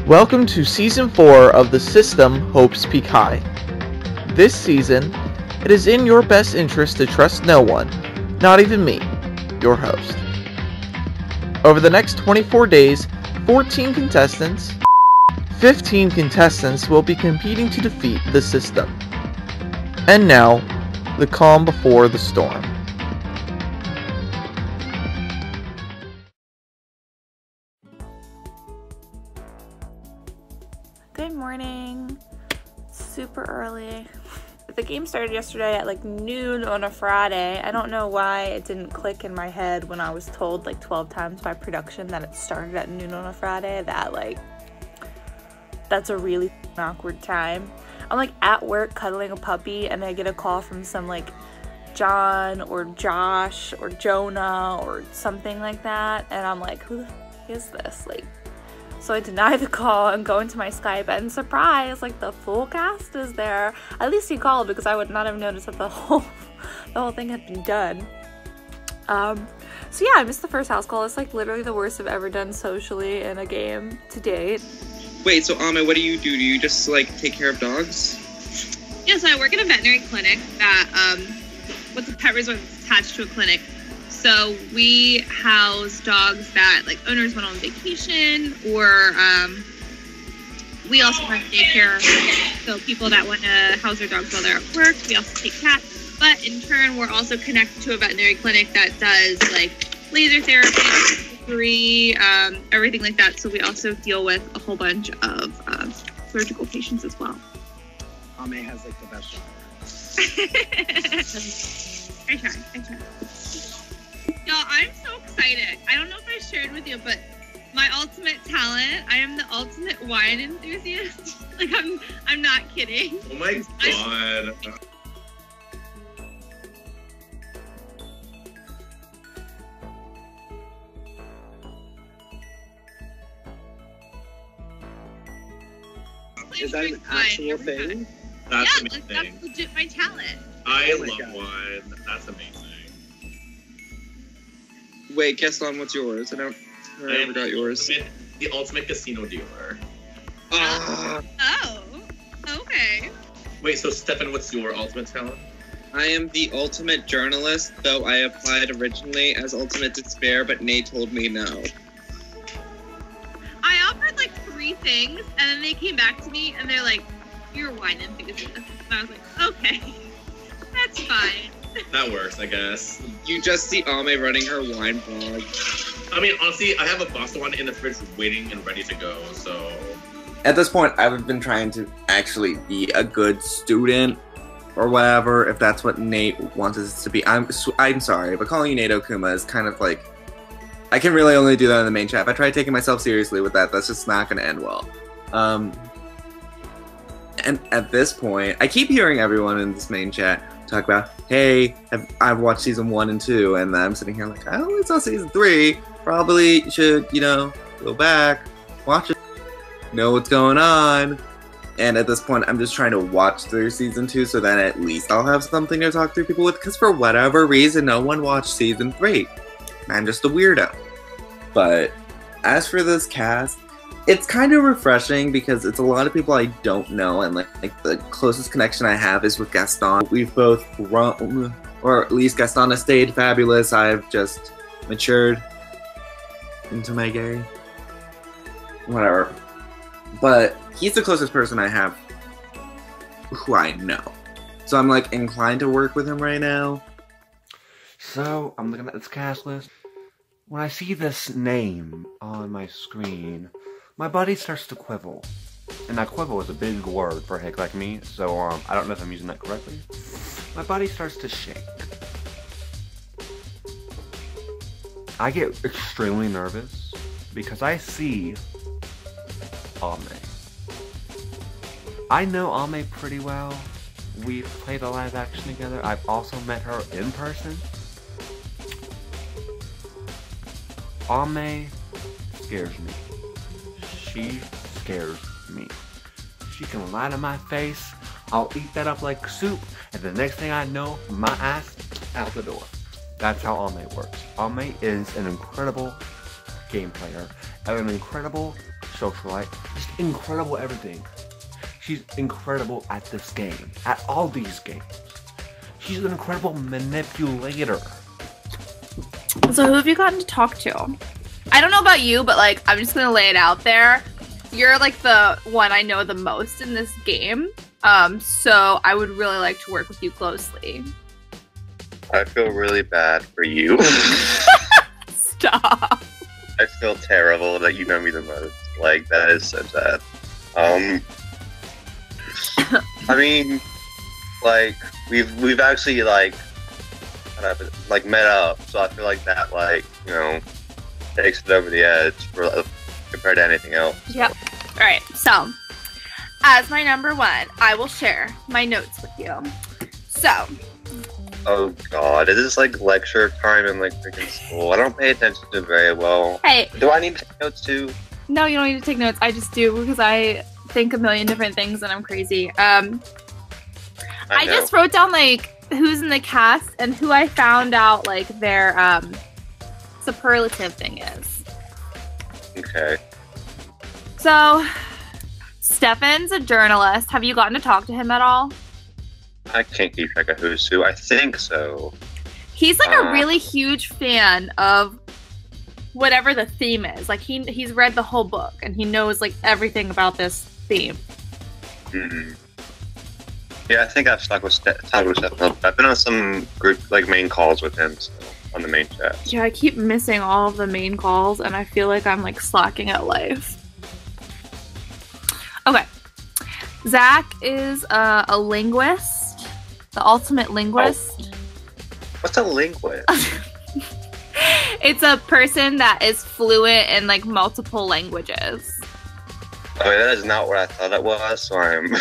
Welcome to Season 4 of the system Hopes Peak High. This season, it is in your best interest to trust no one, not even me, your host. Over the next 24 days, 15 contestants will be competing to defeat the system. And now, the calm before the storm. Good morning. Super early. The game started yesterday at like noon on a Friday. I don't know why it didn't click in my head when I was told like 12 times by production that it started at noon on a Friday that's a really awkward time. I'm like at work cuddling a puppy and I get a call from some like John or Josh or Jonah or something like that, and I'm like, who the is this? So I deny the call and go into my Skype, and surprise, like the full cast is there. At least he called, because I would not have noticed that the whole thing had been done. So yeah, I missed the first house call. It's like literally the worst I've ever done socially in a game to date. Wait, so Ame, what do? Do you just like take care of dogs? Yeah, so I work at a veterinary clinic that with a pet resort that's attached to a clinic. So we house dogs that like owners went on vacation, or we also have daycare. So people that want to house their dogs while they're at work, we also take cats. But in turn, we're also connected to a veterinary clinic that does like laser therapy, surgery, everything like that. So we also deal with a whole bunch of surgical patients as well. Ame has like the best job. I try. Y'all, I'm so excited. I don't know if I shared with you, but my ultimate talent, I am the ultimate wine enthusiast. Like, I'm not kidding. Oh my god. Is that an actual thing? That's yeah, amazing. that's legit my talent. I Oh my love God. wine. That's amazing. Wait, Gaston, what's yours? I forgot yours. The ultimate casino dealer. Ah, Oh, okay. Wait, so Stefan, what's your ultimate talent? I am the ultimate journalist, though I applied originally as ultimate despair, but Nate told me no. I offered like 3 things, and then they came back to me, and they're like, "You're a wine enthusiast." And I was like, "Okay, that's fine." That works, I guess. You just see Ame running her wine blog. I mean, honestly, I have a bottle of wine in the fridge waiting and ready to go, so... At this point, I've been trying to actually be a good student or whatever, if that's what Nate wants us to be. I'm sorry, but calling you Nate Okuma is kind of like... I can really only do that in the main chat. If I try taking myself seriously with that, that's just not going to end well. And at this point, I keep hearing everyone in this main chat talk about, hey, I've watched season 1 and 2, and I'm sitting here like, I only saw season 3. Probably should, go back, watch it, know what's going on. And at this point, I'm just trying to watch through season 2 so that at least I'll have something to talk through people with, because for whatever reason, no one watched season 3. I'm just a weirdo. But as for this cast, it's kind of refreshing because it's a lot of people I don't know, and like the closest connection I have is with Gaston. We've both grown, or at least Gaston has stayed fabulous. I've just matured into my gay. Whatever. But he's the closest person I have who I know. So I'm like inclined to work with him right now. So, I'm looking at this cast list. When I see this name on my screen, my body starts to quivel. And that quivel is a big word for a hick like me, so I don't know if I'm using that correctly. My body starts to shake. I get extremely nervous because I see Ame. I know Ame pretty well. We've played a live action together. I've also met her in person. Ame scares me. She scares me. She can lie to my face. I'll eat that up like soup, and the next thing I know, my ass out the door. That's how Ame works. Ame is an incredible game player and an incredible socialite, just incredible at everything. She's incredible at this game, at all these games. She's an incredible manipulator. So who have you gotten to talk to? I don't know about you, but like, I'm just gonna lay it out there. You're like the one I know the most in this game. So I would really like to work with you closely. I feel really bad for you. Stop. I feel terrible that you know me the most. Like, that is so sad. I mean, like, we've actually, like met up, so I feel like that, like, you know, takes it over the edge for, compared to anything else. Yep. Alright, so, as my number one, I will share my notes with you. So. Oh god, is this like lecture time in like freaking school? I don't pay attention to it very well. Hey. Do I need to take notes too? No, you don't need to take notes. I just do because I think a million different things and I'm crazy. I just wrote down like who's in the cast and who I found out like their superlative thing is. Okay. So, Stefan's a journalist. Have you gotten to talk to him at all? I can't keep track of who's who. I think so. He's like a really huge fan of whatever the theme is. Like he's read the whole book and he knows like everything about this theme. Mm-hmm. Yeah, I think I've talked with Stefan. I've been on some group like main calls with him, so, on the main chat. Yeah, I keep missing all of the main calls and I feel like I'm like slacking at life. Okay. Zach is a linguist, the ultimate linguist. Oh. What's a linguist? It's a person that is fluent in like multiple languages. Okay, that is not what I thought it was, so I'm...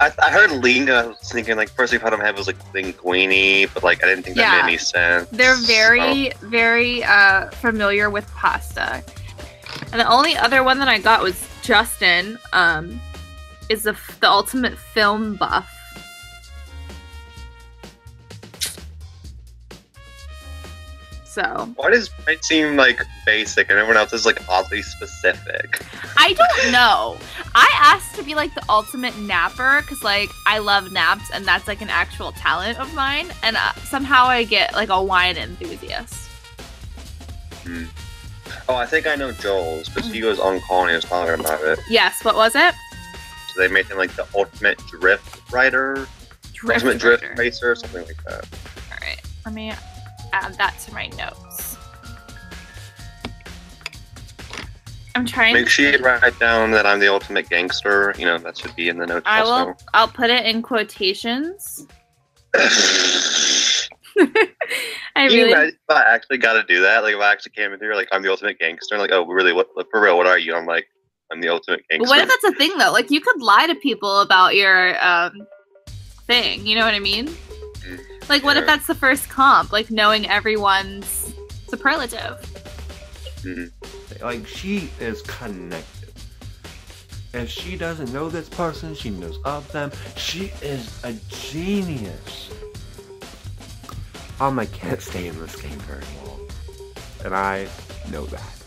I heard lingo, I was thinking, like, first thing I thought in my head was, like, linguini, but, like, I didn't think that made any sense. They're very, very familiar with pasta. And the only other one that I got was Justin, is the ultimate film buff. So. Why does mine seem like basic and everyone else is like oddly specific? I don't know. I asked to be like the ultimate napper because like I love naps and that's like an actual talent of mine. And somehow I get like a wine enthusiast. Oh, I think I know Joel's because he was on call and he was talking about it. Yes, what was it? So they made him like the ultimate drift rider, ultimate drift racer, something like that. All right, let me add that to my notes. I'm trying. Make sure you write down that I'm the ultimate gangster. You know, that should be in the notes. I will. I'll put it in quotations. I really. If I actually got to do that, like if I actually came in here, like I'm the ultimate gangster, like, oh, really? What for real? What are you? I'm like, I'm the ultimate gangster. What if that's a thing though? Like you could lie to people about your thing. You know what I mean? Like, what if that's the first comp? Like, knowing everyone's superlative. Like, she is connected. If she doesn't know this person, she knows of them. She is a genius. I can't stay in this game very long. And I know that.